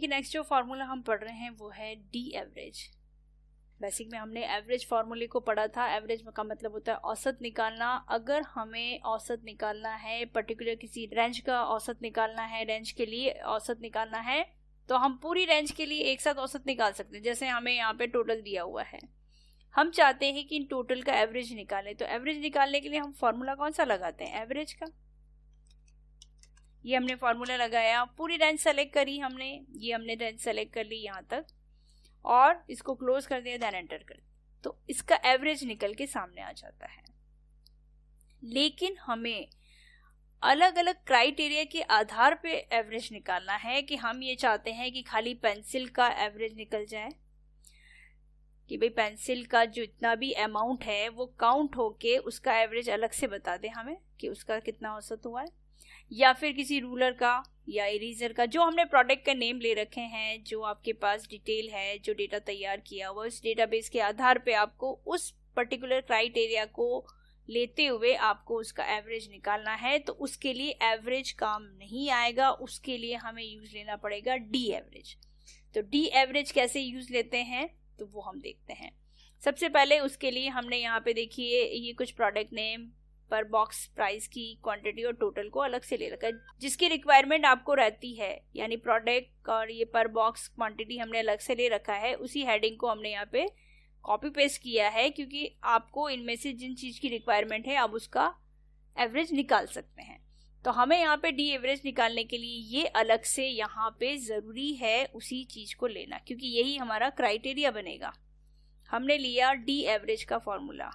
कि नेक्स्ट जो फार्मूला हम पढ़ रहे हैं वो है डी एवरेज। बेसिक में हमने एवरेज फार्मूले को पढ़ा था। एवरेज का मतलब होता है औसत निकालना। अगर हमें औसत निकालना है, पर्टिकुलर किसी रेंज का औसत निकालना है, रेंज के लिए औसत निकालना है, तो हम पूरी रेंज के लिए एक साथ औसत निकाल सकते हैं। जैसे हमें यहाँ पे टोटल दिया हुआ है, हम चाहते हैं कि इन टोटल का एवरेज निकालें, तो एवरेज निकालने के लिए हम फॉर्मूला कौन सा लगाते हैं? एवरेज का। ये हमने फॉर्मूला लगाया, पूरी रेंज सेलेक्ट करी हमने, ये हमने रेंज सेलेक्ट कर ली यहाँ तक और इसको क्लोज कर दिया, देन एंटर कर, तो इसका एवरेज निकल के सामने आ जाता है। लेकिन हमें अलग अलग क्राइटेरिया के आधार पे एवरेज निकालना है कि हम ये चाहते हैं कि खाली पेंसिल का एवरेज निकल जाए, कि भाई पेंसिल का जो इतना भी अमाउंट है वो काउंट होके उसका एवरेज अलग से बता दे हमें कि उसका कितना औसत हुआ है, या फिर किसी रूलर का या इरेजर का, जो हमने प्रोडक्ट का नेम ले रखे हैं, जो आपके पास डिटेल है, जो डेटा तैयार किया हुआ, उस डेटाबेस के आधार पे आपको उस पर्टिकुलर क्राइटेरिया को लेते हुए आपको उसका एवरेज निकालना है। तो उसके लिए एवरेज काम नहीं आएगा, उसके लिए हमें यूज लेना पड़ेगा डी एवरेज। तो डी एवरेज कैसे यूज लेते हैं तो वो हम देखते हैं। सबसे पहले उसके लिए हमने यहाँ पे देखिए ये कुछ प्रोडक्ट नेम, पर बॉक्स, प्राइस की, क्वांटिटी और टोटल को अलग से ले रखा है, जिसकी रिक्वायरमेंट आपको रहती है, यानी प्रोडक्ट और ये पर बॉक्स क्वांटिटी हमने अलग से ले रखा है। उसी हेडिंग को हमने यहाँ पे कॉपी पेस्ट किया है, क्योंकि आपको इनमें से जिन चीज की रिक्वायरमेंट है आप उसका एवरेज निकाल सकते हैं। तो हमें यहाँ पे डी एवरेज निकालने के लिए ये अलग से यहाँ पे जरूरी है उसी चीज को लेना, क्योंकि यही हमारा क्राइटेरिया बनेगा। हमने लिया डी एवरेज का फॉर्मूला,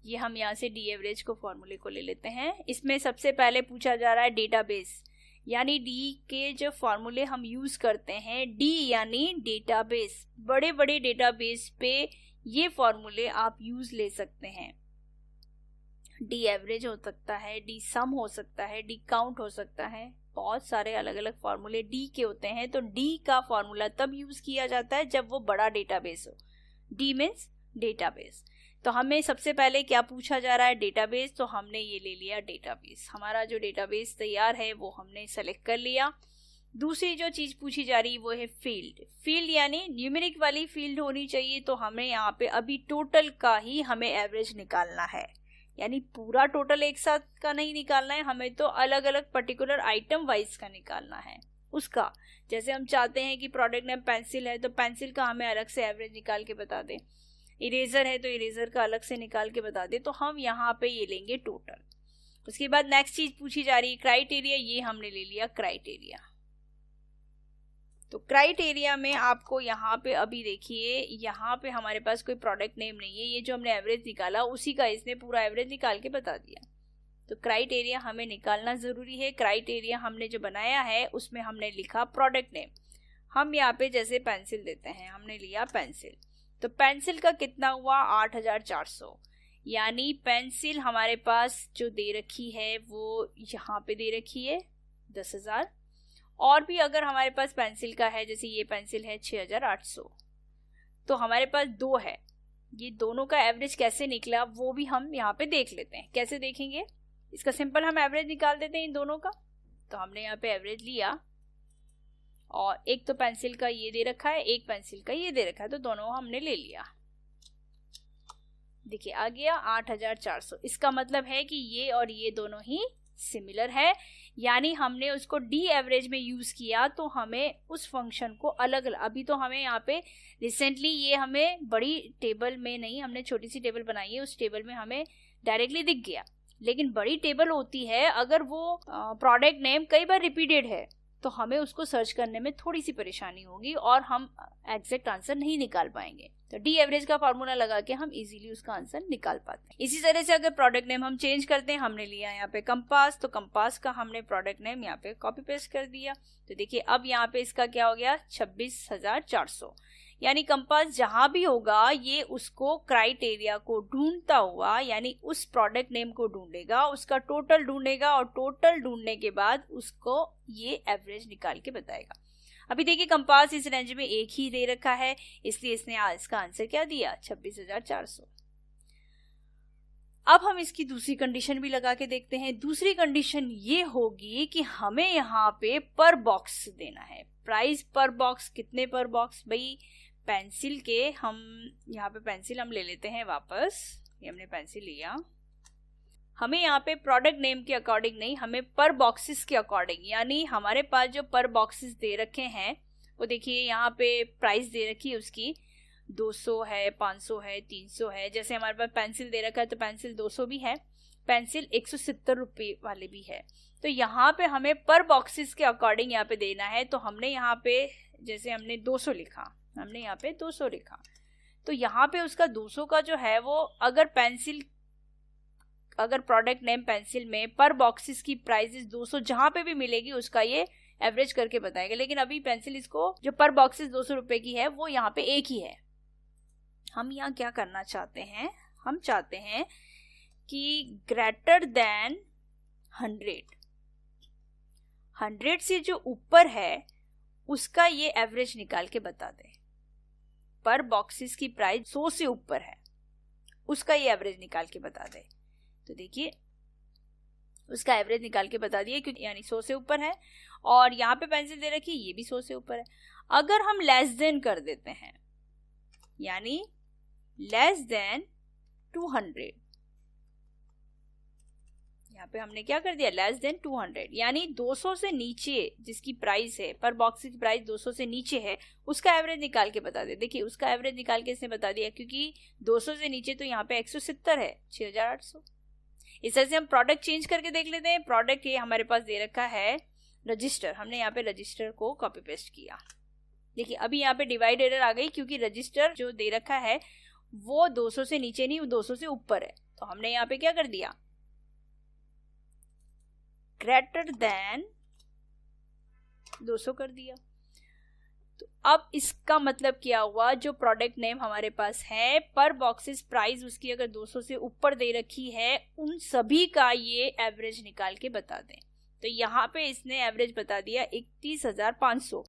ये हम यहाँ से डी एवरेज को फॉर्मूले को ले लेते हैं। इसमें सबसे पहले पूछा जा रहा है डेटाबेस, यानी डी के जो फॉर्मूले हम यूज करते हैं, डी यानी डेटाबेस, बड़े बड़े डेटाबेस पे ये फॉर्मूले आप यूज ले सकते हैं। डी एवरेज हो सकता है, डी सम हो सकता है, डी काउंट हो सकता है, बहुत सारे अलग अलग फॉर्मूले डी के होते हैं। तो डी का फॉर्मूला तब यूज किया जाता है जब वो बड़ा डेटाबेस हो। D means database. तो हमें सबसे पहले क्या पूछा जा रहा है? डेटाबेस। तो हमने ये ले लिया डेटाबेस, हमारा जो डेटाबेस तैयार है वो हमने सेलेक्ट कर लिया। दूसरी जो चीज पूछी जा रही है वो है फील्ड। फील्ड यानी न्यूमेरिक वाली फील्ड होनी चाहिए। तो हमें यहाँ पे अभी टोटल का ही हमें एवरेज निकालना है, यानी पूरा टोटल एक साथ का नहीं निकालना है, हमें तो अलग अलग पर्टिकुलर आइटम वाइज का निकालना है उसका। जैसे हम चाहते हैं कि प्रोडक्ट नेम पेंसिल है तो पेंसिल का हमें अलग से एवरेज निकाल के बता दे, इरेजर है तो इरेजर का अलग से निकाल के बता दे। तो हम यहाँ पे ये लेंगे टोटल। उसके बाद नेक्स्ट चीज पूछी जा रही है क्राइटेरिया, ये हमने ले लिया क्राइटेरिया। तो क्राइटेरिया में आपको यहाँ पे अभी देखिए, यहाँ पे हमारे पास कोई प्रोडक्ट नेम नहीं है, ये जो हमने एवरेज निकाला उसी का इसने पूरा एवरेज निकाल के बता दिया। तो क्राइटेरिया हमें निकालना जरूरी है। क्राइटेरिया हमने जो बनाया है उसमें हमने लिखा प्रोडक्ट नेम। हम यहाँ पे जैसे पेंसिल देते हैं, हमने लिया पेंसिल, तो पेंसिल का कितना हुआ? 8400। यानी पेंसिल हमारे पास जो दे रखी है वो यहाँ पे दे रखी है 10,000। और भी अगर हमारे पास पेंसिल का है, जैसे ये पेंसिल है 6800, तो हमारे पास दो है। ये दोनों का एवरेज कैसे निकला वो भी हम यहाँ पे देख लेते हैं। कैसे देखेंगे? इसका सिंपल हम एवरेज निकाल देते हैं इन दोनों का। तो हमने यहाँ पे एवरेज लिया और एक तो पेंसिल का ये दे रखा है, एक पेंसिल का ये दे रखा है, तो दोनों हमने ले लिया। देखिए आ गया 8400। इसका मतलब है कि ये और ये दोनों ही सिमिलर है, यानी हमने उसको डी एवरेज में यूज किया तो हमें उस फंक्शन को अलग अलग, अभी तो हमें यहाँ पे रिसेंटली ये हमें बड़ी टेबल में नहीं, हमने छोटी सी टेबल बनाई है, उस टेबल में हमें डायरेक्टली दिख गया। लेकिन बड़ी टेबल होती है, अगर वो प्रोडक्ट नेम कई बार रिपीटेड है तो हमें उसको सर्च करने में थोड़ी सी परेशानी होगी और हम एग्जैक्ट आंसर नहीं निकाल पाएंगे। तो डी एवरेज का फॉर्मूला लगा के हम इजीली उसका आंसर निकाल पाते हैं। इसी तरह से अगर प्रोडक्ट नेम हम चेंज करते हैं, हमने लिया यहाँ पे कंपास, तो कंपास का हमने प्रोडक्ट नेम यहाँ पे कॉपी पेस्ट कर दिया। तो देखिए अब यहाँ पे इसका क्या हो गया? 26,400। यानी कंपास जहां भी होगा ये उसको क्राइटेरिया को ढूंढता हुआ, यानी उस प्रोडक्ट नेम को ढूंढेगा, उसका टोटल ढूंढेगा और टोटल ढूंढने के बाद उसको ये एवरेज निकाल के बताएगा। अभी देखिए कंपास इस रेंज में एक ही दे रखा है, इसलिए इसने इसका आंसर क्या दिया? 26,400। अब हम इसकी दूसरी कंडीशन भी लगा के देखते हैं। दूसरी कंडीशन ये होगी कि हमें यहाँ पे पर बॉक्स देना है, प्राइस पर बॉक्स, कितने पर बॉक्स? भाई पेंसिल के हम यहाँ पे पेंसिल हम ले लेते हैं वापस, ये हमने पेंसिल लिया, हमें यहाँ पे प्रोडक्ट नेम के अकॉर्डिंग नहीं, हमें पर बॉक्सेस के अकॉर्डिंग, यानी हमारे पास जो पर बॉक्सेस दे रखे हैं वो देखिए यहाँ पे प्राइस दे रखी है उसकी 200 है, 500 है, 300 है। जैसे हमारे पास पेंसिल दे रखा है तो पेंसिल 200 भी है, पेंसिल 170 रुपये वाले भी है। तो यहाँ पे हमें पर बॉक्सेस के अकॉर्डिंग यहाँ पे देना है। तो हमने यहाँ पे जैसे हमने 200 लिखा, हमने यहाँ पे 200 लिखा, तो यहाँ पे उसका 200 का जो है वो अगर प्रोडक्ट नेम पेंसिल में पर बॉक्सेस की प्राइसेस 200 जहाँ पे भी मिलेगी उसका ये एवरेज करके बताएगा। लेकिन अभी पेंसिल इसको जो पर बॉक्सेस 200 रुपए की है वो यहाँ पे एक ही है। हम यहाँ क्या करना चाहते हैं, हम चाहते हैं कि ग्रेटर देन 100 से जो ऊपर है उसका ये एवरेज निकाल के बता दे। पर बॉक्सेस की प्राइस 100 से ऊपर है उसका ये एवरेज निकाल के बता दे। तो देखिए उसका एवरेज निकाल के बता दिए, क्योंकि यानी 100 से ऊपर है और यहाँ पे पेंसिल दे रखी है ये भी 100 से ऊपर है। अगर हम लेस देन कर देते हैं, यानी लेस देन 200, यहाँ पे हमने क्या कर दिया, लेस देन 200, यानी 200 से नीचे जिसकी प्राइस है, पर बॉक्स की प्राइस 200 से नीचे है, उसका एवरेज निकाल के बता दे। देखिए उसका एवरेज निकाल के इसने बता दिया, क्योंकि 200 से नीचे तो यहाँ पे 170 है, 6800। इस तरह से हम प्रोडक्ट चेंज करके देख लेते हैं। प्रोडक्ट ये हमारे पास दे रखा है रजिस्टर, हमने यहाँ पे रजिस्टर को कॉपी पेस्ट किया। देखिए अभी यहाँ पे डिवाइड एरर आ गई, क्योंकि रजिस्टर जो दे रखा है वो 200 से नीचे नहीं, वो 200 से ऊपर है। तो हमने यहाँ पे क्या कर दिया, ग्रेटर देन 200 कर दिया। तो अब इसका मतलब क्या हुआ, जो प्रोडक्ट नेम हमारे पास है पर बॉक्सेस प्राइस उसकी अगर 200 से ऊपर दे रखी है, उन सभी का ये एवरेज निकाल के बता दें। तो यहाँ पे इसने एवरेज बता दिया 31,500।